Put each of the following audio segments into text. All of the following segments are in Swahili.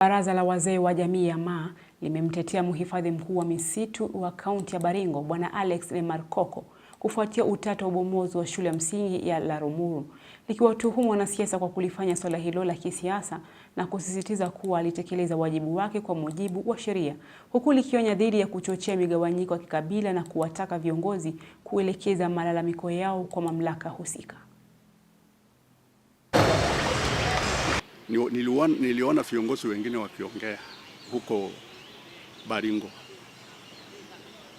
Baraza la wazee wa jamii ya Maa limemtetea mhifadhi mkuu wa misitu wa kaunti ya Baringo Bwana Alex Lemarkoko kufuatia utata wa ubomozi wa shule ya msingi ya Larumuru, likiwatuhumu wanasiasa kwa kulifanya swala hilo la kisiasa na kusisitiza kuwa alitekeleza wajibu wake kwa mujibu wa sheria, huku likionya dhidi ya kuchochea migawanyiko ya kikabila na kuwataka viongozi kuelekeza malalamiko yao kwa mamlaka husika. Niliona viongozi wengine wakiongea huko Baringo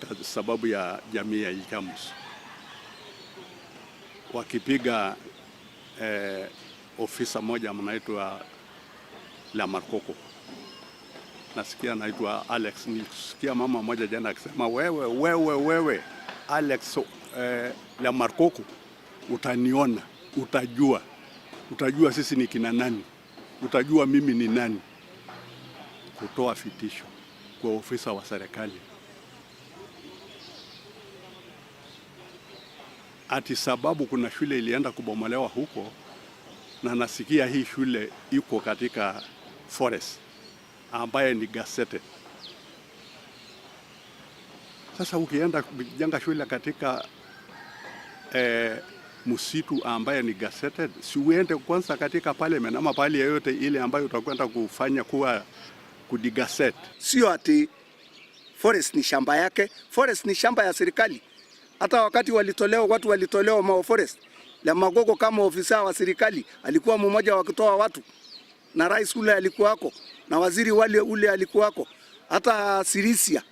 kwa sababu ya jamii ya Ilchamus, wakipiga ofisa moja mnaitwa Lemarkoko. Nasikia anaitwa Alex. Nilisikia mama moja jana akisema wewe Alex Lemarkoko, utaniona, utajua sisi ni kina nani, utajua mimi ni nani. Kutoa fitisho kwa ofisa wa serikali ati sababu kuna shule ilienda kubomolewa huko, na nasikia hii shule iko katika forest ambaye ni gazetted. Sasa ukienda kujenga shule katika msitu ambaye ni gazetted, si uende kwanza katika parliament ama pale yoyote ile ambayo utakwenda kufanya kuwa kudigazet. Sio ati forest ni shamba yake, forest ni shamba ya serikali. Hata wakati watu walitolewa Mau Forest, Lemarkoko kama ofisa wa serikali alikuwa mmoja wa kutoa watu, na rais ule alikuwako, na waziri ule alikuwako. Hata Sirisia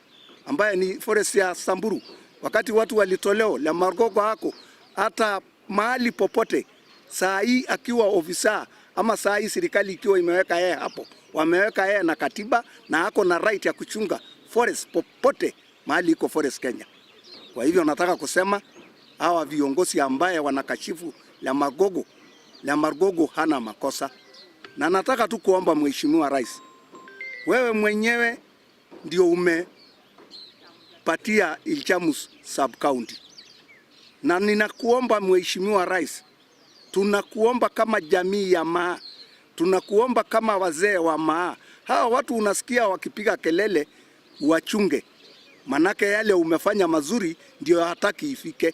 ambaye ni forest ya Samburu, wakati watu walitolewa Lemarkoko hako. Hata mahali popote saa hii akiwa ofisa ama saa hii serikali ikiwa imeweka yeye hapo, wameweka yeye na katiba na hako na right ya kuchunga forest popote mahali iko forest Kenya. Kwa hivyo nataka kusema hawa viongozi ambaye wanakashifu Lemarkoko hana makosa, na nataka tu kuomba Mheshimiwa Rais, wewe mwenyewe ndio umepatia Ilchamus sub county, na ninakuomba Mheshimiwa Rais, tunakuomba kama jamii ya Maa, tunakuomba kama wazee wa Maa, hawa watu unasikia wakipiga kelele, wachunge, manake yale umefanya mazuri ndio hataki ifike.